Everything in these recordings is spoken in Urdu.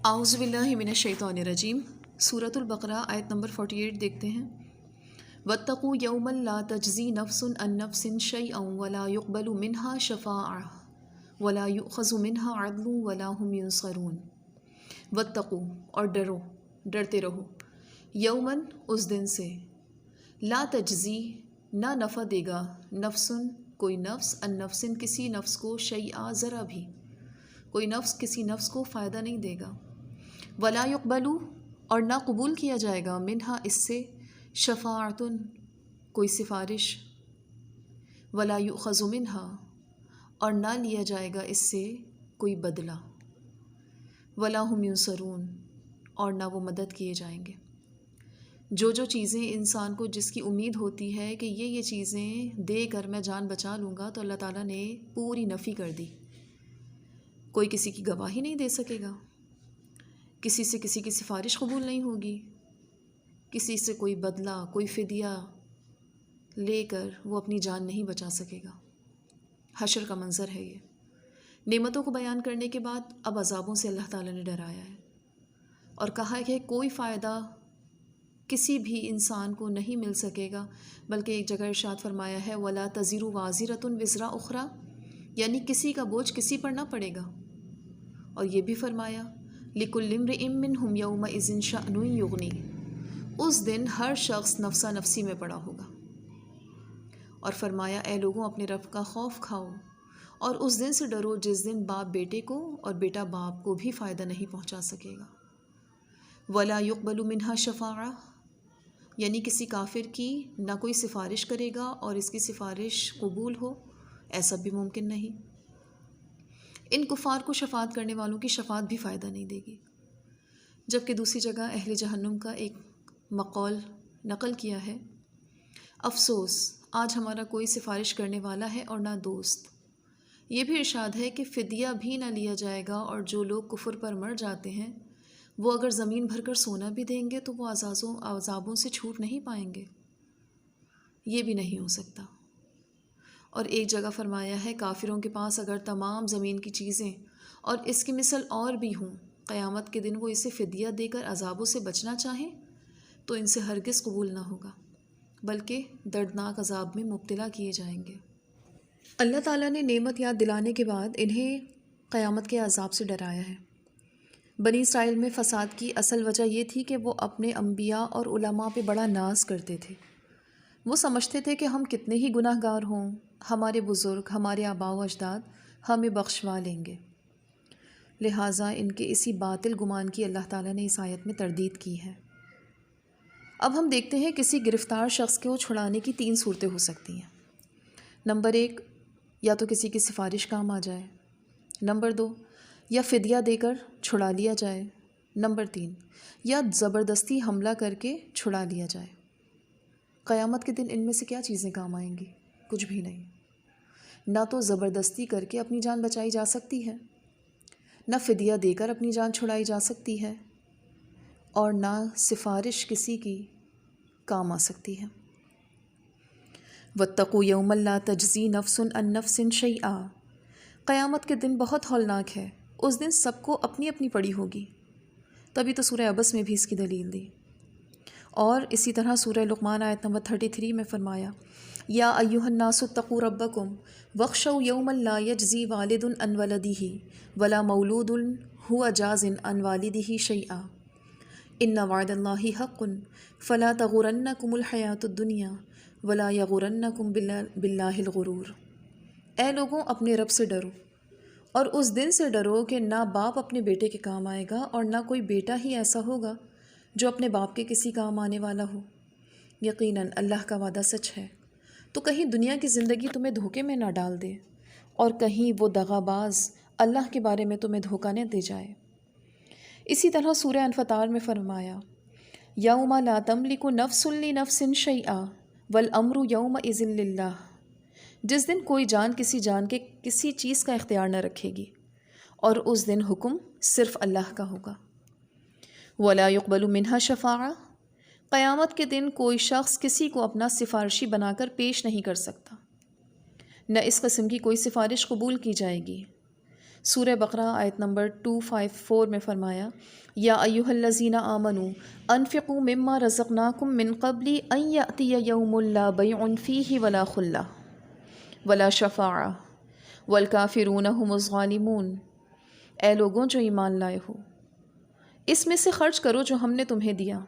اعوذ باللہ من الشیطان الرجیم۔ سورۃ البقرہ آیت نمبر 48 دیکھتے ہیں۔ واتقوا یوما لا تجزی نفس عن نفس شیئا ولا يقبل منها شفاعۃ ولا یؤخذ منها عدل ولا هم ینصرون۔ واتقوا اور ڈرتے رہو، یومن اس دن سے، لا تجزی نہ نفع دے گا، نفس کوئی نفس، عن نفس کسی نفس کو، شیئا ذرا بھی، کوئی نفس کسی نفس کو فائدہ نہیں دے گا، ولا یقبل اور نہ قبول کیا جائے گا، منہا اس سے، شفاعت کوئی سفارش، ولا یؤخذ منہا اور نہ لیا جائے گا اس سے کوئی بدلہ، ولا هم ینصرون اور نہ وہ مدد کیے جائیں گے۔ جو چیزیں انسان کو جس کی امید ہوتی ہے کہ یہ چیزیں دے کر میں جان بچا لوں گا، تو اللہ تعالیٰ نے پوری نفی کر دی۔ کوئی کسی کی گواہی نہیں دے سکے گا، کسی سے کسی کی سفارش قبول نہیں ہوگی، کسی سے کوئی بدلہ، کوئی فدیہ لے کر وہ اپنی جان نہیں بچا سکے گا۔ حشر کا منظر ہے یہ۔ نعمتوں کو بیان کرنے کے بعد اب عذابوں سے اللہ تعالیٰ نے ڈرایا ہے اور کہا ہے کہ کوئی فائدہ کسی بھی انسان کو نہیں مل سکے گا، بلکہ ایک جگہ ارشاد فرمایا ہے وَلَا تَزِرُ وَازِرَةٌ وِزْرَ أُخْرَى، یعنی کسی کا بوجھ کسی پر نہ پڑے گا۔ اور یہ بھی فرمایا لِكُلِّ امْرِئٍ مِّنْهُمْ يَوْمَئِذٍ شَأْنٌ يُغْنِيهِ، اس دن ہر شخص نفسا نفسی میں پڑا ہوگا۔ اور فرمایا اے لوگوں اپنے رب کا خوف کھاؤ اور اس دن سے ڈرو جس دن باپ بیٹے کو اور بیٹا باپ کو بھی فائدہ نہیں پہنچا سکے گا۔ وَلَا يُقْبَلُ مِنْهَا شَفَاعَةٌ، یعنی کسی کافر کی نہ کوئی سفارش کرے گا اور اس کی سفارش قبول ہو، ایسا بھی ممکن نہیں۔ ان کفار کو شفاعت کرنے والوں کی شفاعت بھی فائدہ نہیں دے گی۔ جبکہ دوسری جگہ اہل جہنم کا ایک مقول نقل کیا ہے، افسوس آج ہمارا کوئی سفارش کرنے والا ہے اور نہ دوست۔ یہ بھی ارشاد ہے کہ فدیہ بھی نہ لیا جائے گا، اور جو لوگ کفر پر مر جاتے ہیں وہ اگر زمین بھر کر سونا بھی دیں گے تو وہ عذابوں سے چھوٹ نہیں پائیں گے۔ یہ بھی نہیں ہو سکتا۔ اور ایک جگہ فرمایا ہے کافروں کے پاس اگر تمام زمین کی چیزیں اور اس کی مثل اور بھی ہوں، قیامت کے دن وہ اسے فدیہ دے کر عذابوں سے بچنا چاہیں تو ان سے ہرگز قبول نہ ہوگا، بلکہ دردناک عذاب میں مبتلا کیے جائیں گے۔ اللہ تعالیٰ نے نعمت یاد دلانے کے بعد انہیں قیامت کے عذاب سے ڈرایا ہے۔ بنی اسرائیل میں فساد کی اصل وجہ یہ تھی کہ وہ اپنے انبیاء اور علماء پہ بڑا ناز کرتے تھے۔ وہ سمجھتے تھے کہ ہم کتنے ہی گناہ گار ہوں، ہمارے بزرگ، ہمارے آباء و اجداد ہمیں بخشوا لیں گے۔ لہٰذا ان کے اسی باطل گمان کی اللہ تعالیٰ نے اس آیت میں تردید کی ہے۔ اب ہم دیکھتے ہیں کسی گرفتار شخص کو چھڑانے کی 3 صورتیں ہو سکتی ہیں۔ نمبر 1، یا تو کسی کی سفارش کام آ جائے۔ نمبر 2، یا فدیہ دے کر چھڑا لیا جائے۔ نمبر 3، یا زبردستی حملہ کر کے چھڑا لیا جائے۔ قیامت کے دن ان میں سے کیا چیزیں کام آئیں گی؟ کچھ بھی نہیں۔ نہ تو زبردستی کر کے اپنی جان بچائی جا سکتی ہے، نہ فدیہ دے کر اپنی جان چھڑائی جا سکتی ہے، اور نہ سفارش کسی کی کام آ سکتی ہے۔ واتقوا یوما لا تجزی نفس عن نفس شیئا، قیامت کے دن بہت ہولناک ہے، اس دن سب کو اپنی اپنی پڑی ہوگی۔ تبھی تو سورہ عبس میں بھی اس کی دلیل دی۔ اور اسی طرح سورہ لقمان آیت نمبر 33 میں فرمایا یا ایھا الناس اتقوا ربکم واخشوا یوما لا یجزی والد عن ولدہ ولا مولود ھو جاز عن والدہ شیئا ان وعد اللہ حق فلا تغرنکم الحیاۃ الدنیا ولا یغرنکم باللہ الغرور۔ اے لوگوں اپنے رب سے ڈرو اور اس دن سے ڈرو کہ نہ باپ اپنے بیٹے کے کام آئے گا اور نہ کوئی بیٹا ہی ایسا ہوگا جو اپنے باپ کے کسی کام آنے والا ہو۔ یقیناً اللہ کا وعدہ سچ ہے۔ تو کہیں دنیا کی زندگی تمہیں دھوکے میں نہ ڈال دے، اور کہیں وہ دغا باز اللہ کے بارے میں تمہیں دھوکہ نہ دے جائے۔ اسی طرح سورہ انفطار میں فرمایا یوم لا تملک نفس لنفس شیئا والامر یومئذ للہ، جس دن کوئی جان کسی جان کے کسی چیز کا اختیار نہ رکھے گی، اور اس دن حکم صرف اللہ کا ہوگا۔ ولا يقبل منها شفاعہ، قیامت کے دن کوئی شخص کسی کو اپنا سفارشی بنا کر پیش نہیں کر سکتا، نہ اس قسم کی کوئی سفارش قبول کی جائے گی۔ سورہ بقرہ آیت نمبر 254 میں فرمایا یا ایھا الذین آمنوا انفقوا مما رزقناکم من قبل ان یأتی یوم لا بیع فیہ ولا خلہ ولا شفاعہ والکافرون هم الظالمون، اے لوگوں جو ایمان لائے ہو، اس میں سے خرچ کرو جو ہم نے تمہیں دیا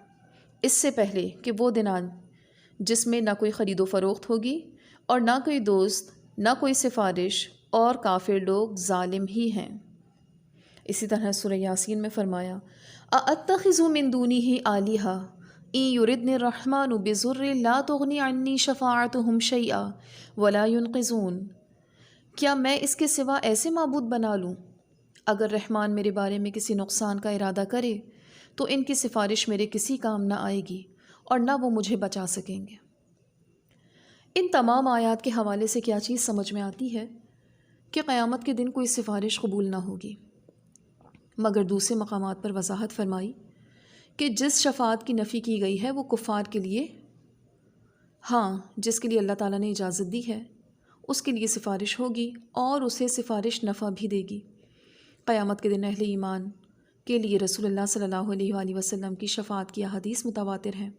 اس سے پہلے کہ وہ دن آن جس میں نہ کوئی خرید و فروخت ہوگی اور نہ کوئی دوست، نہ کوئی سفارش، اور کافر لوگ ظالم ہی ہیں۔ اسی طرح سورہ یاسین میں فرمایا اَأَتَّخِذُ مِن دُونِهِ آلِهَةً إِن يُرِدْنِ الرَّحْمَنُ بِضُرٍّ لَا تُغْنِ عَنِّي شَفَاعَتُهُمْ شَيْئًا وَلَا يُنْقِذُونَ، کیا میں اس کے سوا ایسے معبود بنا لوں اگر رحمان میرے بارے میں کسی نقصان کا ارادہ کرے تو ان کی سفارش میرے کسی کام نہ آئے گی اور نہ وہ مجھے بچا سکیں گے۔ ان تمام آیات کے حوالے سے کیا چیز سمجھ میں آتی ہے کہ قیامت کے دن کوئی سفارش قبول نہ ہوگی، مگر دوسرے مقامات پر وضاحت فرمائی کہ جس شفاعت کی نفی کی گئی ہے وہ کفار کے لیے، ہاں جس کے لیے اللہ تعالیٰ نے اجازت دی ہے اس کے لیے سفارش ہوگی اور اسے سفارش نفع بھی دے گی۔ قیامت کے دن اہل ایمان کے لیے رسول اللہ صلی اللہ علیہ وآلہ وسلم کی شفاعت کی احادیث متواتر ہیں۔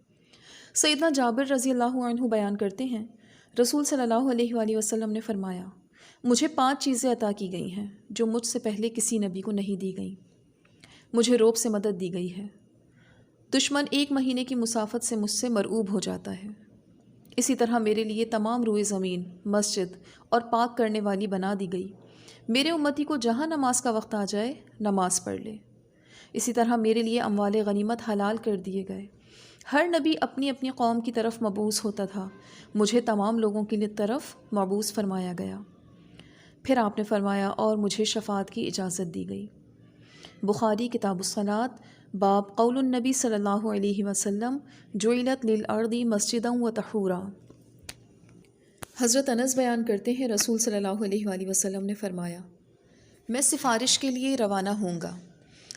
سیدنا جابر رضی اللہ عنہ بیان کرتے ہیں رسول صلی اللہ علیہ وآلہ وسلم نے فرمایا مجھے 5 چیزیں عطا کی گئی ہیں جو مجھ سے پہلے کسی نبی کو نہیں دی گئیں۔ مجھے روب سے مدد دی گئی ہے، دشمن 1 مہینے کی مسافت سے مجھ سے مرعوب ہو جاتا ہے، اسی طرح میرے لیے تمام روئے زمین مسجد اور پاک کرنے والی بنا دی گئی، میرے امتی کو جہاں نماز کا وقت آ جائے نماز پڑھ لے، اسی طرح میرے لیے اموال غنیمت حلال کر دیے گئے۔ ہر نبی اپنی اپنی قوم کی طرف مبعوث ہوتا تھا، مجھے تمام لوگوں کی طرف مبعوث فرمایا گیا۔ پھر آپ نے فرمایا اور مجھے شفاعت کی اجازت دی گئی۔ بخاری کتاب الصلاۃ باب قول النبی صلی اللہ علیہ وسلم جعلت للارض مسجدا وطہورا۔ حضرت انس بیان کرتے ہیں رسول صلی اللہ علیہ وآلہ وسلم نے فرمایا میں سفارش کے لیے روانہ ہوں گا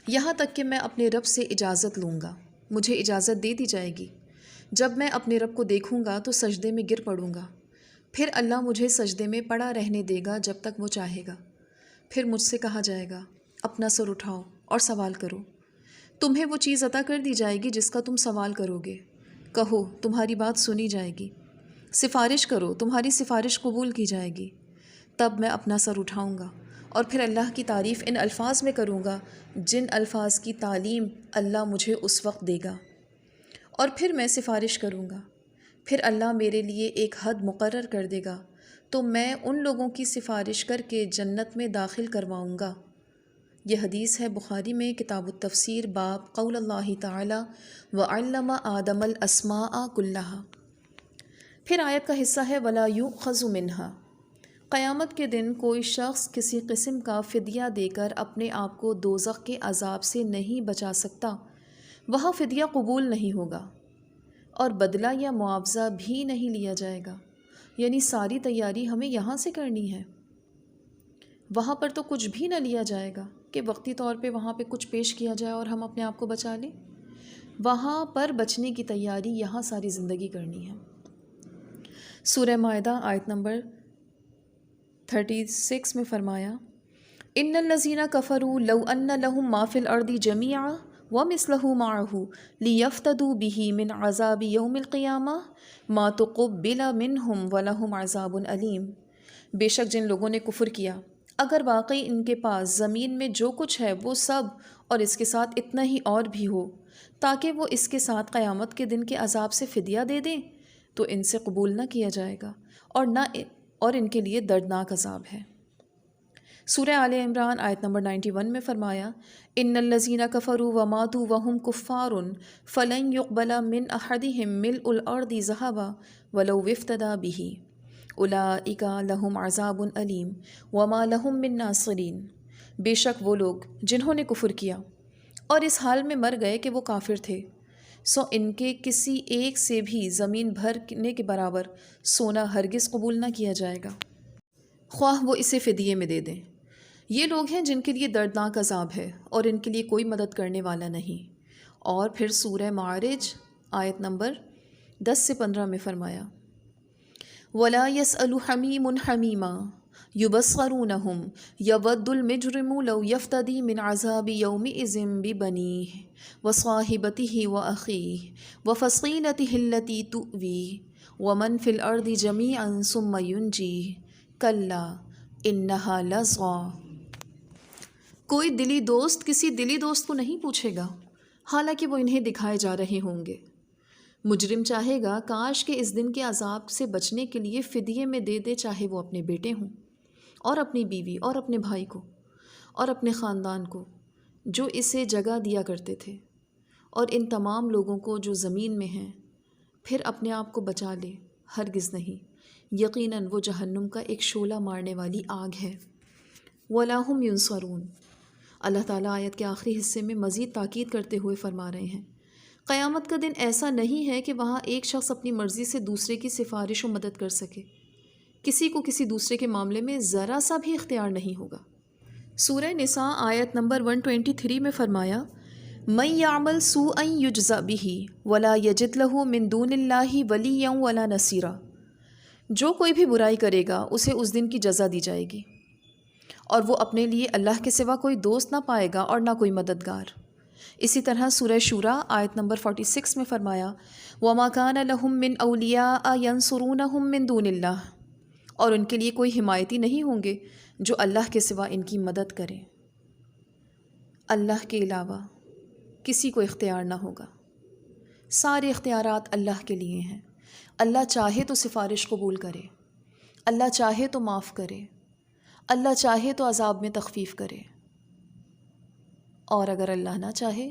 یہاں تک کہ میں اپنے رب سے اجازت لوں گا، مجھے اجازت دے دی جائے گی، جب میں اپنے رب کو دیکھوں گا تو سجدے میں گر پڑوں گا، پھر اللہ مجھے سجدے میں پڑا رہنے دے گا جب تک وہ چاہے گا، پھر مجھ سے کہا جائے گا اپنا سر اٹھاؤ اور سوال کرو، تمہیں وہ چیز عطا کر دی جائے گی جس کا تم سوال کرو گے، کہو تمہاری بات سنی جائے گی، سفارش کرو تمہاری سفارش قبول کی جائے گی، تب میں اپنا سر اٹھاؤں گا اور پھر اللہ کی تعریف ان الفاظ میں کروں گا جن الفاظ کی تعلیم اللہ مجھے اس وقت دے گا، اور پھر میں سفارش کروں گا، پھر اللہ میرے لیے ایک حد مقرر کر دے گا تو میں ان لوگوں کی سفارش کر کے جنت میں داخل کرواؤں گا۔ یہ حدیث ہے بخاری میں کتاب التفسیر باب قول اللہ تعالی وعلم آدم الاسماء کلہا۔ پھر آیت کا حصہ ہے ولا یؤخذ منہا، قیامت کے دن کوئی شخص کسی قسم کا فدیہ دے کر اپنے آپ کو دوزخ کے عذاب سے نہیں بچا سکتا، وہاں فدیہ قبول نہیں ہوگا اور بدلہ یا معاوضہ بھی نہیں لیا جائے گا، یعنی ساری تیاری ہمیں یہاں سے کرنی ہے، وہاں پر تو کچھ بھی نہ لیا جائے گا کہ وقتی طور پہ وہاں پہ کچھ پیش کیا جائے اور ہم اپنے آپ کو بچا لیں، وہاں پر بچنے کی تیاری یہاں ساری زندگی کرنی ہے۔ سورہ مائدہ آیت نمبر 36 میں فرمایا ان الذین کفروا لو ان لهم ما فی الارض جميعا ومثلہ معہ لیفتدوا بہ من عذاب یوم القیامہ ما تقبل منہم ولہم عذاب علیم، بے شک جن لوگوں نے کفر کیا اگر واقعی ان کے پاس زمین میں جو کچھ ہے وہ سب اور اس کے ساتھ اتنا ہی اور بھی ہو تاکہ وہ اس کے ساتھ قیامت کے دن کے عذاب سے فدیہ دے دیں تو ان سے قبول نہ کیا جائے گا اور ان کے لیے دردناک عذاب ہے۔ سورہ آل عمران آیت نمبر 91 میں فرمایا ان الذین کفروا وماتوا وهم کفار فلن يقبل من احدهم ملء الارض ذهبا ولو افتدى به اولئک لهم عذاب علیم وما لهم من ناصرین، بے شک وہ لوگ جنہوں نے کفر کیا اور اس حال میں مر گئے کہ وہ کافر تھے، سو ان کے کسی ایک سے بھی زمین بھرنے کے برابر سونا ہرگز قبول نہ کیا جائے گا، خواہ وہ اسے فدیے میں دے دیں۔ یہ لوگ ہیں جن کے لیے دردناک عذاب ہے اور ان کے لیے کوئی مدد کرنے والا نہیں۔ اور پھر سورہ معارج آیت نمبر 10 سے 15 میں فرمایا وَلَا يَسْأَلُ حَمِيمٌ حَمِيمًا یبصرونہم یود المجرم لو یفتدی من عذاب یومئذ ببنیہ وصاحبتہ واخیہ وفصیلتہ التی تؤویہ ومن فی الارض جمیعا ثم ینجیہ کلا انہا لظی۔ کوئی دلی دوست کسی دلی دوست کو نہیں پوچھے گا حالانکہ وہ انہیں دکھائے جا رہے ہوں گے۔ مجرم چاہے گا کاش کہ اس دن کے عذاب سے بچنے کے لیے فدیے میں دے دے، چاہے وہ اپنے بیٹے ہوں اور اپنی بیوی اور اپنے بھائی کو اور اپنے خاندان کو جو اسے جگہ دیا کرتے تھے، اور ان تمام لوگوں کو جو زمین میں ہیں، پھر اپنے آپ کو بچا لے۔ ہرگز نہیں، یقیناً وہ جہنم کا ایک شعلہ مارنے والی آگ ہے۔ وَلَا هُمْ يُنصَرُونَ۔ اللہ تعالیٰ آیت کے آخری حصے میں مزید تاکید کرتے ہوئے فرما رہے ہیں، قیامت کا دن ایسا نہیں ہے کہ وہاں ایک شخص اپنی مرضی سے دوسرے کی سفارش و مدد کر سکے۔ کسی کو کسی دوسرے کے معاملے میں ذرا سا بھی اختیار نہیں ہوگا۔ سورہ نساء آیت نمبر 123 میں فرمایا، مَن يَعْمَلْ سُوءًا يُجْزَ بِهِ وَلَا يَجِدْ لَهُ مِن دُونِ اللَّهِ وَلِيًّا وَلَا نَصِيرًا۔ جو کوئی بھی برائی کرے گا اسے اس دن کی جزا دی جائے گی، اور وہ اپنے لیے اللہ کے سوا کوئی دوست نہ پائے گا اور نہ کوئی مددگار۔ اسی طرح سورہ شورا آیت نمبر 46 میں فرمایا، وَمَا كَانَ لَهُم مِّنْ أَوْلِيَاءَ يَنصُرُونَهُم مِّن دُونِ اللَّهِ۔ اور ان کے لیے کوئی حمایتی نہیں ہوں گے جو اللہ کے سوا ان کی مدد کریں۔ اللہ کے علاوہ کسی کو اختیار نہ ہوگا، سارے اختیارات اللہ کے لیے ہیں۔ اللہ چاہے تو سفارش قبول کرے، اللہ چاہے تو معاف کرے، اللہ چاہے تو عذاب میں تخفیف کرے، اور اگر اللہ نہ چاہے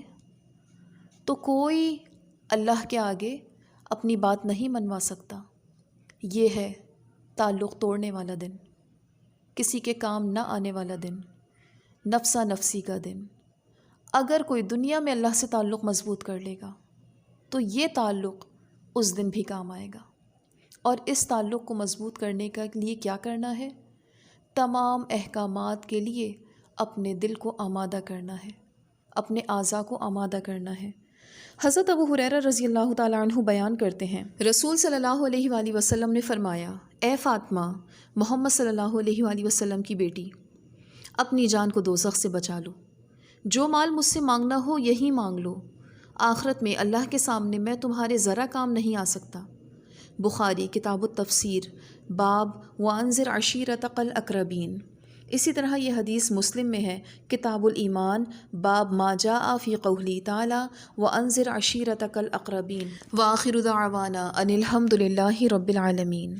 تو کوئی اللہ کے آگے اپنی بات نہیں منوا سکتا۔ یہ ہے تعلق توڑنے والا دن، کسی کے کام نہ آنے والا دن، نفسا نفسی کا دن۔ اگر کوئی دنیا میں اللہ سے تعلق مضبوط کر لے گا تو یہ تعلق اس دن بھی کام آئے گا۔ اور اس تعلق کو مضبوط کرنے کے لیے کیا کرنا ہے؟ تمام احکامات کے لیے اپنے دل کو آمادہ کرنا ہے، اپنے اعضاء کو آمادہ کرنا ہے۔ حضرت ابو ہریرہ رضی اللہ تعالیٰ عنہ بیان کرتے ہیں، رسول صلی اللہ علیہ وآلہ وسلم نے فرمایا، اے فاطمہ، محمد صلی اللہ علیہ وآلہ وسلم کی بیٹی، اپنی جان کو دوزخ سے بچا لو۔ جو مال مجھ سے مانگنا ہو یہی مانگ لو، آخرت میں اللہ کے سامنے میں تمہارے ذرا کام نہیں آ سکتا۔ بخاری کتاب التفسیر باب وانذر عشیرتک الاقربین۔ اسی طرح یہ حدیث مسلم میں ہے، کتاب الایمان باب ما جاء فی قولی تعالی وانذر عشیرتک الاقربین۔ وآخر دعوانا ان الحمد للہ رب العالمین۔